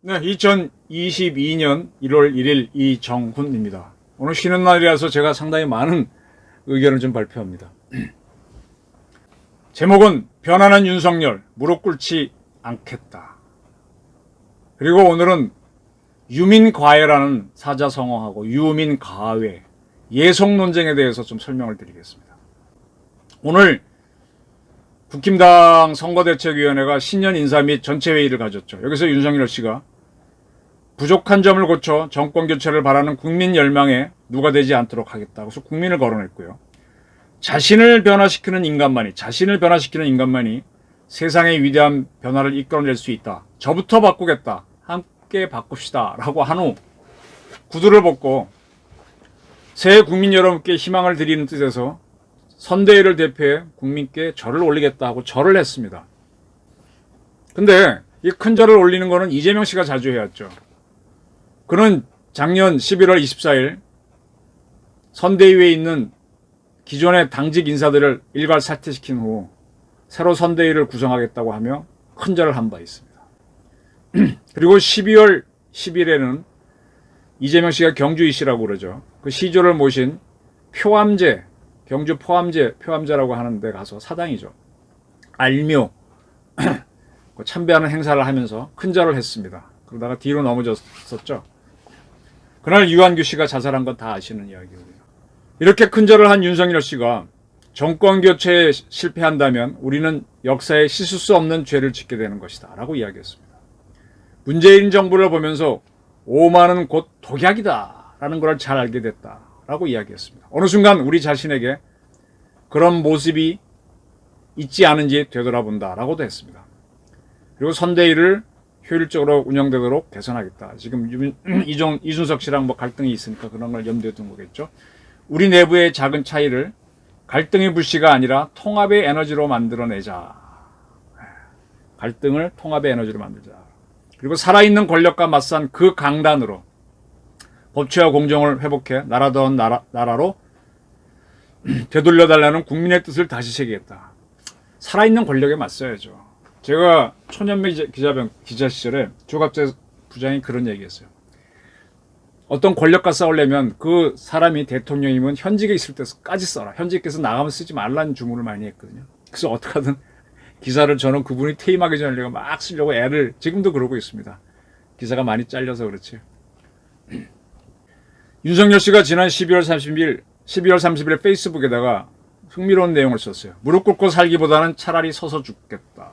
네, 2022년 1월 1일 이정훈입니다. 오늘 쉬는 날이라서 제가 상당히 많은 의견을 좀 발표합니다. 제목은 변화는 윤석열, 무릎 꿇지 않겠다. 그리고 오늘은 유민과외라는 사자성어하고 유민과외, 예속 논쟁에 대해서 좀 설명을 드리겠습니다. 오늘 국힘당 선거대책위원회가 신년 인사 및 전체회의를 가졌죠. 여기서 윤석열 씨가 부족한 점을 고쳐 정권교체를 바라는 국민 열망에 누가 되지 않도록 하겠다. 그래서 국민을 거론했고요. 자신을 변화시키는 인간만이 세상의 위대한 변화를 이끌어낼 수 있다. 저부터 바꾸겠다. 함께 바꿉시다. 라고 한 후 구두를 벗고 새해 국민 여러분께 희망을 드리는 뜻에서 선대위를 대표해 국민께 절을 올리겠다 하고 절을 했습니다. 근데 이 큰 절을 올리는 거는 이재명 씨가 자주 해왔죠. 그는 작년 11월 24일 선대위에 있는 기존의 당직 인사들을 일괄 사퇴시킨 후 새로 선대위를 구성하겠다고 하며 큰 절을 한 바 있습니다. 그리고 12월 10일에는 이재명 씨가 경주이시라고 그러죠. 그 시조를 모신 표암제, 경주 표암제라고 하는 데 가서 사당이죠. 알묘 참배하는 행사를 하면서 큰 절을 했습니다. 그러다가 뒤로 넘어졌었죠. 그날 유한규 씨가 자살한 건 다 아시는 이야기고요. 이렇게 큰 절을 한 윤석열 씨가 정권 교체에 실패한다면 우리는 역사에 씻을 수 없는 죄를 짓게 되는 것이다 라고 이야기했습니다. 문재인 정부를 보면서 오만은 곧 독약이다 라는 걸 잘 알게 됐다 라고 이야기했습니다. 어느 순간 우리 자신에게 그런 모습이 있지 않은지 되돌아본다 라고도 했습니다. 그리고 선대위를 효율적으로 운영되도록 개선하겠다. 지금 이준석 씨랑 갈등이 있으니까 그런 걸 염두에 둔 거겠죠. 우리 내부의 작은 차이를 갈등의 불씨가 아니라 통합의 에너지로 만들어내자. 갈등을 통합의 에너지로 만들자. 그리고 살아있는 권력과 맞선 그 강단으로 법치와 공정을 회복해 나라다운 나라로 되돌려달라는 국민의 뜻을 다시 새기겠다. 살아있는 권력에 맞서야죠. 제가 초년배 기자 시절에 조갑재 부장이 그런 얘기했어요. 어떤 권력과 싸우려면 그 사람이 대통령이면 현직에 있을 때까지 써라. 현직에서 나가면 쓰지 말라는 주문을 많이 했거든요. 그래서 어떻게든 기사를 저는 그분이 퇴임하기 전에 막 쓰려고 애를 지금도 그러고 있습니다. 기사가 많이 잘려서 그렇지. 윤석열 씨가 지난 12월 30일 페이스북에다가 흥미로운 내용을 썼어요. 무릎 꿇고 살기보다는 차라리 서서 죽겠다.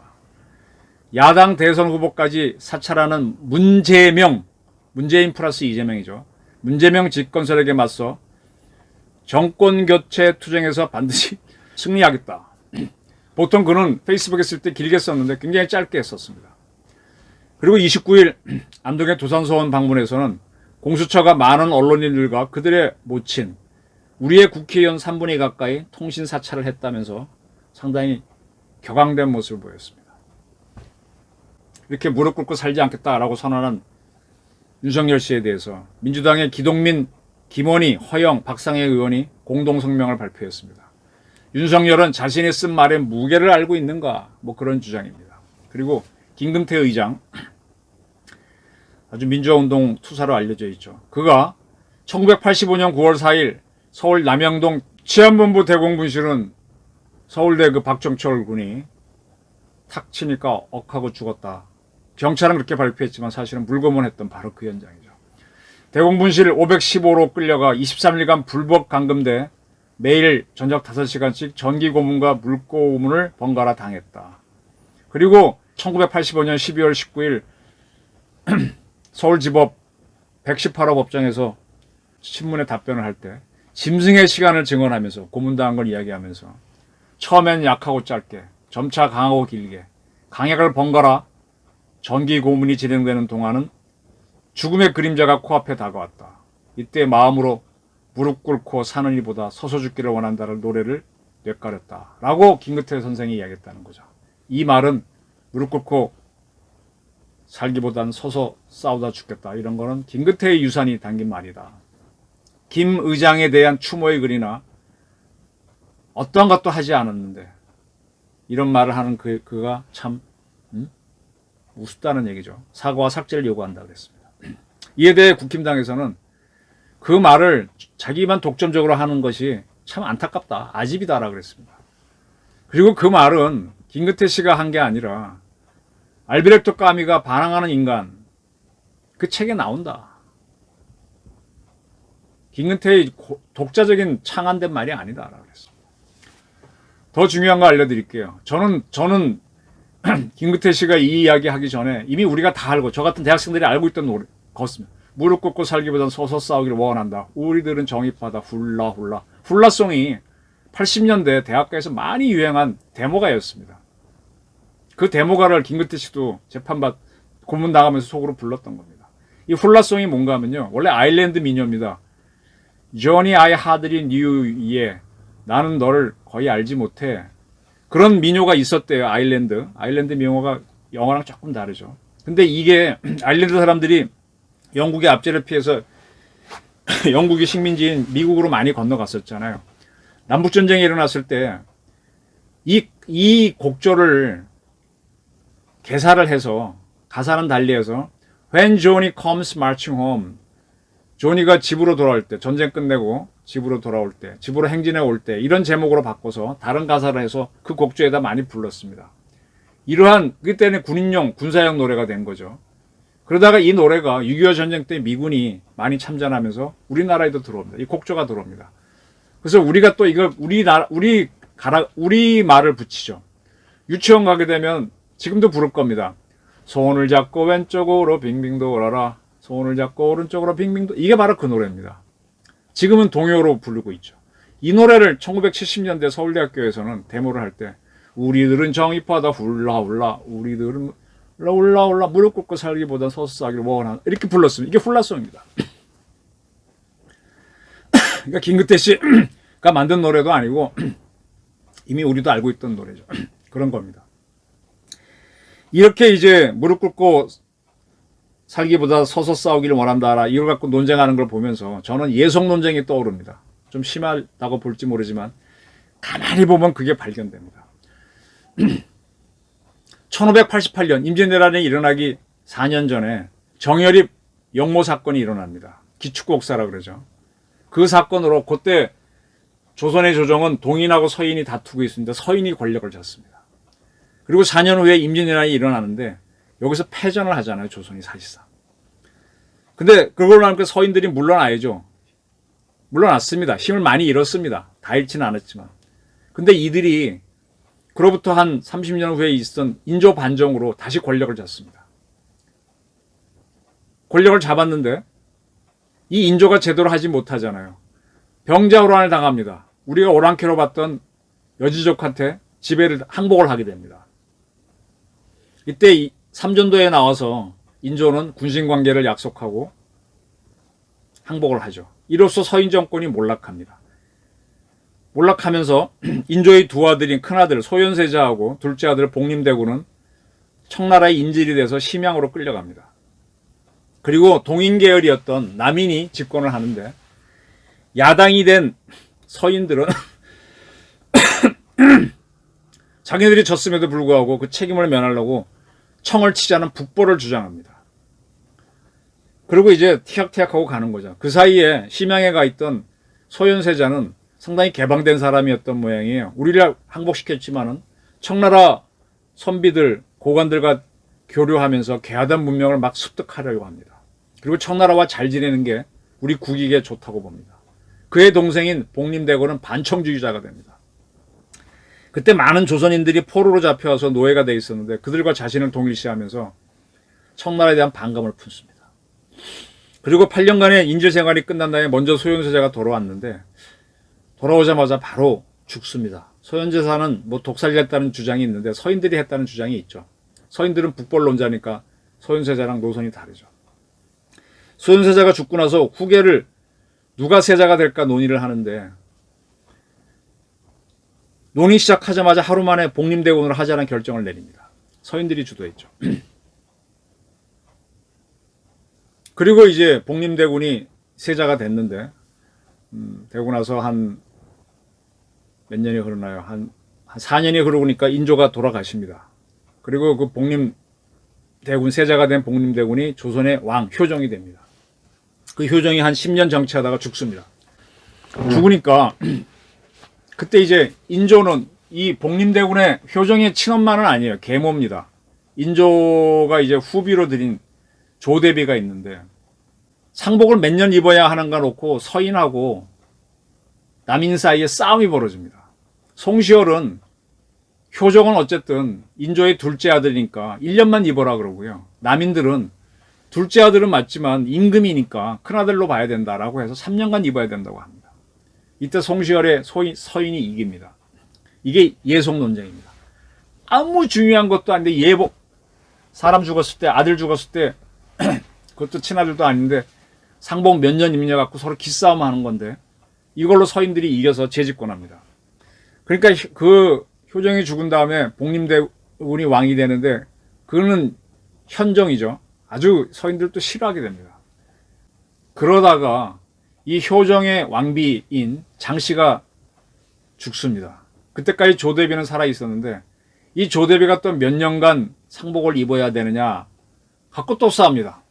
야당 대선 후보까지 사찰하는 문재인 플러스 이재명이죠. 문재명 집권 세력에 맞서 정권 교체 투쟁에서 반드시 승리하겠다. 보통 그는 페이스북에 쓸 때 길게 썼는데 굉장히 짧게 썼습니다. 그리고 29일 안동의 도산서원 방문에서는 공수처가 많은 언론인들과 그들의 모친 우리의 국회의원 3분의 2 가까이 통신 사찰을 했다면서 상당히 격앙된 모습을 보였습니다. 이렇게 무릎 꿇고 살지 않겠다라고 선언한 윤석열 씨에 대해서 민주당의 기동민, 김원희, 허영, 박상혜 의원이 공동성명을 발표했습니다. 윤석열은 자신이 쓴 말의 무게를 알고 있는가? 그런 주장입니다. 그리고 김금태 의장, 아주 민주화운동 투사로 알려져 있죠. 그가 1985년 9월 4일 서울 남양동 치안본부 대공분실은 서울대 그 박정철 군이 탁 치니까 억하고 죽었다. 경찰은 그렇게 발표했지만 사실은 물고문했던 바로 그 현장이죠. 대공분실 515로 끌려가 23일간 불법 감금돼 매일 저녁 5시간씩 전기고문과 물고문을 번갈아 당했다. 그리고 1985년 12월 19일 서울지법 118호 법정에서 신문에 답변을 할 때 짐승의 시간을 증언하면서 고문당한 걸 이야기하면서 처음엔 약하고 짧게 점차 강하고 길게 강약을 번갈아 전기 고문이 진행되는 동안은 죽음의 그림자가 코앞에 다가왔다. 이때 마음으로 무릎 꿇고 사는 이보다 서서 죽기를 원한다는 노래를 뇌가렸다. 라고 김근태 선생이 이야기했다는 거죠. 이 말은 무릎 꿇고 살기보단 서서 싸우다 죽겠다. 이런 거는 김근태의 유산이 담긴 말이다. 김 의장에 대한 추모의 글이나 어떠한 것도 하지 않았는데 이런 말을 하는 그가 참 우습다는 얘기죠. 사과와 삭제를 요구한다 그랬습니다. 이에 대해 국힘당에서는 그 말을 자기만 독점적으로 하는 것이 참 안타깝다. 아집이다라 그랬습니다. 그리고 그 말은 김근태 씨가 한 게 아니라 알베르토 까미가 반항하는 인간 그 책에 나온다. 김근태의 독자적인 창안된 말이 아니다라 그랬습니다. 더 중요한 거 알려드릴게요. 저는 김근태 씨가 이 이야기 하기 전에 이미 우리가 다 알고 저 같은 대학생들이 알고 있던 노래 거였습니다. 무릎 꿇고 살기보단 서서 싸우기를 원한다. 우리들은 정입하다. 훌라훌라. 훌라송이 80년대 대학가에서 많이 유행한 데모가였습니다. 그 데모가를 김근태 씨도 재판받 고문 나가면서 속으로 불렀던 겁니다. 이 훌라송이 뭔가 하면요. 원래 아일랜드 민요입니다. Johnny I hardly knew you. 나는 너를 거의 알지 못해. 그런 민요가 있었대요. 아일랜드 민요가 영어랑 조금 다르죠. 근데 이게 아일랜드 사람들이 영국의 압제를 피해서 영국이 식민지인 미국으로 많이 건너갔었잖아요. 남북전쟁이 일어났을 때 이 곡조를 개사를 해서 가사는 달리해서 When Johnny comes marching home, 조니가 집으로 돌아올 때, 전쟁 끝내고 집으로 돌아올 때, 집으로 행진해 올 때 이런 제목으로 바꿔서 다른 가사를 해서 그 곡조에다 많이 불렀습니다. 이러한 그때는 군인용, 군사용 노래가 된 거죠. 그러다가 이 노래가 6.25 전쟁 때 미군이 많이 참전하면서 우리나라에도 들어옵니다. 이 곡조가 들어옵니다. 그래서 우리가 또 이거 우리 말을 붙이죠. 유치원 가게 되면 지금도 부를 겁니다. 손을 잡고 왼쪽으로 빙빙 돌아라. 손을 잡고 오른쪽으로 빙빙 돌아라. 이게 바로 그 노래입니다. 지금은 동요로 부르고 있죠. 이 노래를 1970년대 서울대학교에서는 데모를 할 때 우리들은 정입하다 훌라훌라 우리들은 훌라훌라 무릎 꿇고 살기보다 서서 싸기를 원한다. 이렇게 불렀습니다. 이게 훌라송입니다. 그러니까 김근태 씨가 만든 노래도 아니고 이미 우리도 알고 있던 노래죠. 그런 겁니다. 이렇게 이제 무릎 꿇고 살기보다 서서 싸우기를 원한다라 이걸 갖고 논쟁하는 걸 보면서 저는 예속 논쟁이 떠오릅니다. 좀 심하다고 볼지 모르지만 가만히 보면 그게 발견됩니다. 1588년 임진왜란이 일어나기 4년 전에 정열입 영모 사건이 일어납니다. 기축곡사라 그러죠. 그 사건으로 그때 조선의 조정은 동인하고 서인이 다투고 있습니다. 서인이 권력을 잡습니다. 그리고 4년 후에 임진왜란이 일어나는데 여기서 패전을 하잖아요. 조선이 사실상. 근데 그걸로 하니까 서인들이 물러나야죠. 물러났습니다. 힘을 많이 잃었습니다. 다 잃지는 않았지만. 근데 이들이 그로부터 한 30년 후에 있었던 인조 반정으로 다시 권력을 잡습니다. 권력을 잡았는데 이 인조가 제대로 하지 못하잖아요. 병자호란을 당합니다. 우리가 오랑캐로 봤던 여지족한테 지배를 항복을 하게 됩니다. 이때 삼전도에 나와서 인조는 군신관계를 약속하고 항복을 하죠. 이로써 서인 정권이 몰락합니다. 몰락하면서 인조의 두 아들인 큰아들 소현세자하고 둘째 아들 복림대군은 청나라의 인질이 돼서 심양으로 끌려갑니다. 그리고 동인계열이었던 남인이 집권을 하는데 야당이 된 서인들은 자기들이 졌음에도 불구하고 그 책임을 면하려고 청을 치자는 북벌을 주장합니다. 그리고 이제 티약티약하고 가는 거죠. 그 사이에 심양에 가 있던 소현세자는 상당히 개방된 사람이었던 모양이에요. 우리를 항복시켰지만은 청나라 선비들, 고관들과 교류하면서 개하단 문명을 막 습득하려고 합니다. 그리고 청나라와 잘 지내는 게 우리 국익에 좋다고 봅니다. 그의 동생인 복림대군은 반청주의자가 됩니다. 그때 많은 조선인들이 포로로 잡혀와서 노예가 돼 있었는데 그들과 자신을 동일시하면서 청나라에 대한 반감을 품습니다. 그리고 8년간의 인질 생활이 끝난 다음에 먼저 소현세자가 돌아왔는데 돌아오자마자 바로 죽습니다. 소현세자는 뭐 독살했다는 주장이 있는데 서인들이 했다는 주장이 있죠. 서인들은 북벌론자니까 소현세자랑 노선이 다르죠. 소현세자가 죽고 나서 후계를 누가 세자가 될까 논의를 하는데 논의 시작하자마자 하루 만에 복림대군으로 하자는 결정을 내립니다. 서인들이 주도했죠. 그리고 이제 복림대군이 세자가 됐는데 되고 나서 한 몇 년이 흐르나요? 한 4년이 흐르니까 인조가 돌아가십니다. 그리고 그 복림대군, 세자가 된 복림대군이 조선의 왕, 효정이 됩니다. 그 효정이 한 10년 정치하다가 죽습니다. 죽으니까 그때 이제 인조는 이 복림대군의 효정의 친엄마는 아니에요. 계모입니다. 인조가 이제 후비로 들인 조대비가 있는데 상복을 몇 년 입어야 하는가 놓고 서인하고 남인 사이에 싸움이 벌어집니다. 송시열은 효정은 어쨌든 인조의 둘째 아들이니까 1년만 입어라 그러고요. 남인들은 둘째 아들은 맞지만 임금이니까 큰아들로 봐야 된다라고 해서 3년간 입어야 된다고 합니다. 이때 송시열의 서인이 이깁니다. 이게 예속 논쟁입니다. 아무 중요한 것도 아닌데 예복, 사람 죽었을 때, 아들 죽었을 때 그것도 친아들도 아닌데 상복 몇 년 입냐 갖고 서로 기싸움 하는 건데 이걸로 서인들이 이겨서 재집권합니다. 그러니까 그 효정이 죽은 다음에 복림대군이 왕이 되는데 그거는 현정이죠. 아주 서인들도 싫어하게 됩니다. 그러다가 이 효정의 왕비인 장씨가 죽습니다. 그때까지 조대비는 살아 있었는데 이 조대비가 또 몇 년간 상복을 입어야 되느냐 갖고 또 싸웁니다.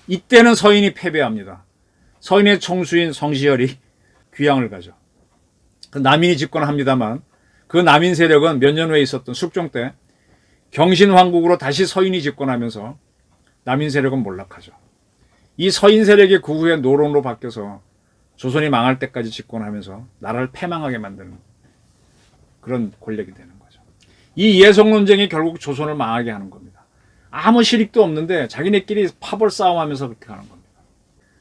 이때는 서인이 패배합니다. 서인의 총수인 성시열이 귀양을 가죠. 그 남인이 집권합니다만 그 남인 세력은 몇 년 후에 있었던 숙종 때 경신왕국으로 다시 서인이 집권하면서 남인 세력은 몰락하죠. 이 서인 세력이 그 후에 노론으로 바뀌어서 조선이 망할 때까지 집권하면서 나라를 패망하게 만드는 그런 권력이 되는 거죠. 이 예속 논쟁이 결국 조선을 망하게 하는 겁니다. 아무 실익도 없는데 자기네끼리 파벌 싸움하면서 그렇게 하는 겁니다.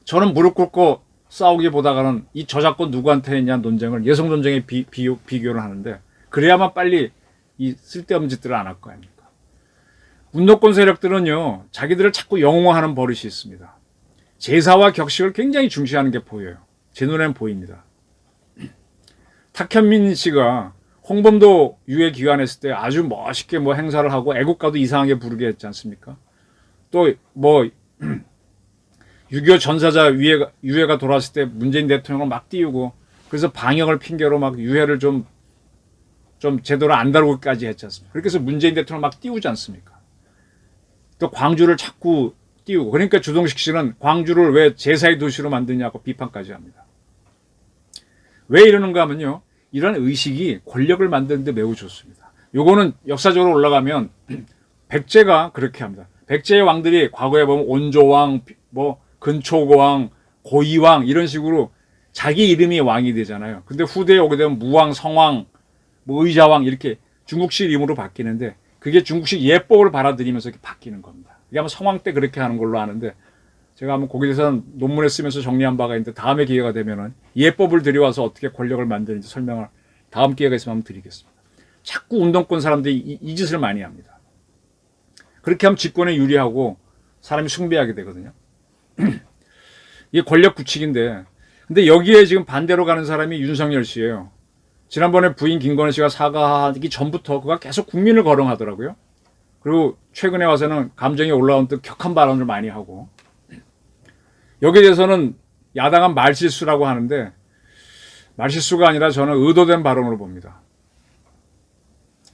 저는 무릎 꿇고 싸우기보다는 이 저작권 누구한테 했냐 논쟁을 예속 논쟁에 비교를 하는데 그래야만 빨리 이 쓸데없는 짓들을 안 할 거 아닙니까? 운동권 세력들은요 자기들을 자꾸 영웅화하는 버릇이 있습니다. 제사와 격식을 굉장히 중시하는 게 보여요. 제 눈에는 보입니다. 탁현민 씨가 홍범도 유해 귀환했을 때 아주 멋있게 뭐 행사를 하고 애국가도 이상하게 부르게 했지 않습니까? 또 뭐 6.25 전사자 유해가 돌아왔을 때 문재인 대통령을 막 띄우고 그래서 방역을 핑계로 막 유해를 좀 제대로 안 다루고까지 했지 않습니까? 그렇게 해서 문재인 대통령을 막 띄우지 않습니까? 또 광주를 자꾸 띄우고 그러니까 주동식 씨는 광주를 왜 제사의 도시로 만드냐고 비판까지 합니다. 왜 이러는가 하면요. 이런 의식이 권력을 만드는 데 매우 좋습니다. 요거는 역사적으로 올라가면 백제가 그렇게 합니다. 백제의 왕들이 과거에 보면 온조왕, 뭐 근초고왕, 고이왕 이런 식으로 자기 이름이 왕이 되잖아요. 근데 후대에 오게 되면 무왕, 성왕, 뭐 의자왕 이렇게 중국식 이름으로 바뀌는데 그게 중국식 예법을 받아들이면서 이렇게 바뀌는 겁니다. 이게 아마 성왕 때 그렇게 하는 걸로 아는데 제가 한번 거기에 대해서는 논문에 쓰면서 정리한 바가 있는데 다음에 기회가 되면은 예법을 들여와서 어떻게 권력을 만드는지 설명을 다음 기회가 있으면 한번 드리겠습니다. 자꾸 운동권 사람들이 이 짓을 많이 합니다. 그렇게 하면 집권에 유리하고 사람이 숭배하게 되거든요. 이게 권력 구축인데 근데 여기에 지금 반대로 가는 사람이 윤석열 씨예요. 지난번에 부인 김건희 씨가 사과하기 전부터 그가 계속 국민을 거론하더라고요. 그리고 최근에 와서는 감정이 올라온 듯 격한 발언을 많이 하고 여기에 대해서는 야당은 말실수라고 하는데 말실수가 아니라 저는 의도된 발언으로 봅니다.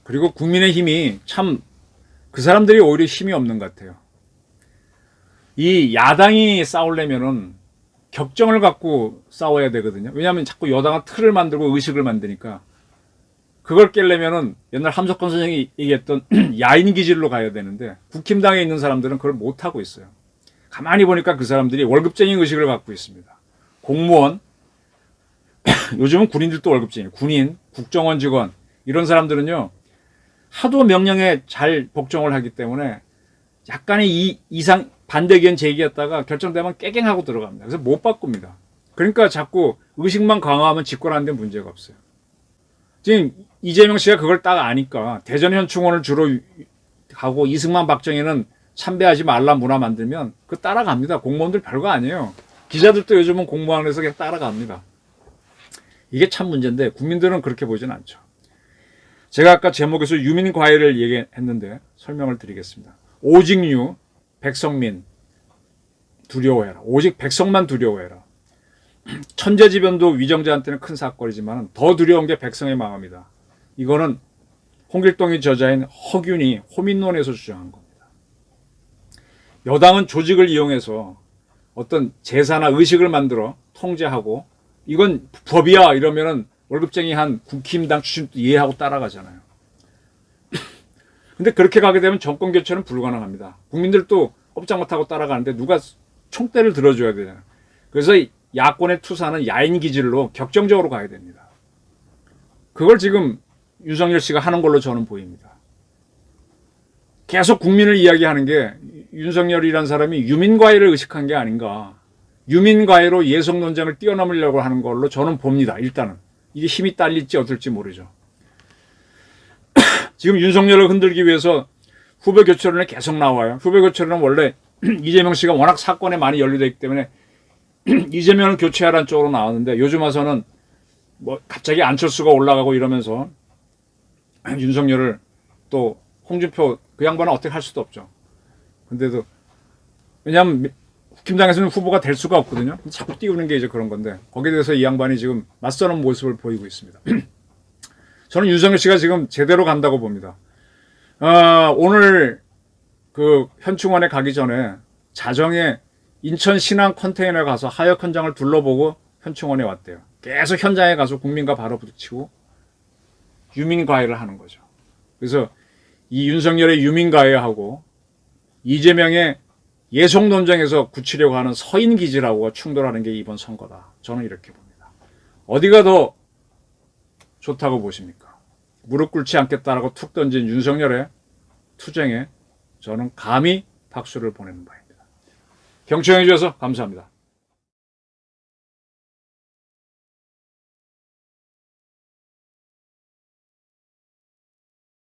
그리고 국민의힘이 참 그 사람들이 오히려 힘이 없는 것 같아요. 이 야당이 싸우려면은 격정을 갖고 싸워야 되거든요. 왜냐하면 자꾸 여당은 틀을 만들고 의식을 만드니까 그걸 깨려면은 옛날 함석헌 선생이 얘기했던 야인 기질로 가야 되는데 국힘당에 있는 사람들은 그걸 못하고 있어요. 가만히 보니까 그 사람들이 월급쟁이 의식을 갖고 있습니다. 공무원, 요즘은 군인들도 월급쟁이, 군인, 국정원 직원 이런 사람들은요 하도 명령에 잘 복종을 하기 때문에 약간의 이상 반대 의견 제기했다가 결정되면 깨갱하고 들어갑니다. 그래서 못 바꿉니다. 그러니까 자꾸 의식만 강화하면 집권하는 데 문제가 없어요. 지금 이재명 씨가 그걸 딱 아니까 대전 현충원을 주로 하고 이승만 박정희는 참배하지 말라 문화 만들면 그 따라갑니다. 공무원들 별거 아니에요. 기자들도 요즘은 공무원에서 그냥 따라갑니다. 이게 참 문제인데 국민들은 그렇게 보진 않죠. 제가 아까 제목에서 유민과외를 얘기했는데 설명을 드리겠습니다. 오직류, 백성민 두려워해라. 오직 백성만 두려워해라. 천재지변도 위정자한테는 큰 사건이지만 더 두려운 게 백성의 마음이다. 이거는 홍길동의 저자인 허균이 호민론에서 주장한 겁니다. 여당은 조직을 이용해서 어떤 제사나 의식을 만들어 통제하고 이건 법이야 이러면은 월급쟁이 한 국힘당 출신도 이해하고 따라가잖아요. 근데 그렇게 가게 되면 정권 교체는 불가능합니다. 국민들도 꼼짝 못하고 따라가는데 누가 총대를 들어줘야 되잖아요. 그래서 야권의 투사는 야인 기질로 격정적으로 가야 됩니다. 그걸 지금 윤석열 씨가 하는 걸로 저는 보입니다. 계속 국민을 이야기하는 게 윤석열이라는 사람이 유민과외를 의식한 게 아닌가. 유민과외로 예속 논쟁을 뛰어넘으려고 하는 걸로 저는 봅니다. 일단은. 이게 힘이 딸릴지 어떨지 모르죠. 지금 윤석열을 흔들기 위해서 후보 교체론에 계속 나와요. 후보 교체론은 원래 이재명 씨가 워낙 사건에 많이 연루되어 있기 때문에 이재명을 교체하라는 쪽으로 나왔는데 요즘 와서는 뭐 갑자기 안철수가 올라가고 이러면서 윤석열을 또 홍준표 그 양반은 어떻게 할 수도 없죠. 근데도 왜냐하면 국힘당에서는 후보가 될 수가 없거든요. 자꾸 띄우는 게 이제 그런 건데 거기에 대해서 이 양반이 지금 맞서는 모습을 보이고 있습니다. 저는 윤석열 씨가 지금 제대로 간다고 봅니다. 오늘 그 현충원에 가기 전에 자정에 인천 신안 컨테이너에 가서 하역 현장을 둘러보고 현충원에 왔대요. 계속 현장에 가서 국민과 바로 부딪히고 유민과외를 하는 거죠. 그래서 이 윤석열의 유민과외하고 이재명의 예속 논쟁에서 굳히려고 하는 서인 기질하고 충돌하는 게 이번 선거다. 저는 이렇게 봅니다. 어디가 더 좋다고 보십니까? 무릎 꿇지 않겠다라고 툭 던진 윤석열의 투쟁에 저는 감히 박수를 보내는 바입니다. 경청해 주셔서 감사합니다.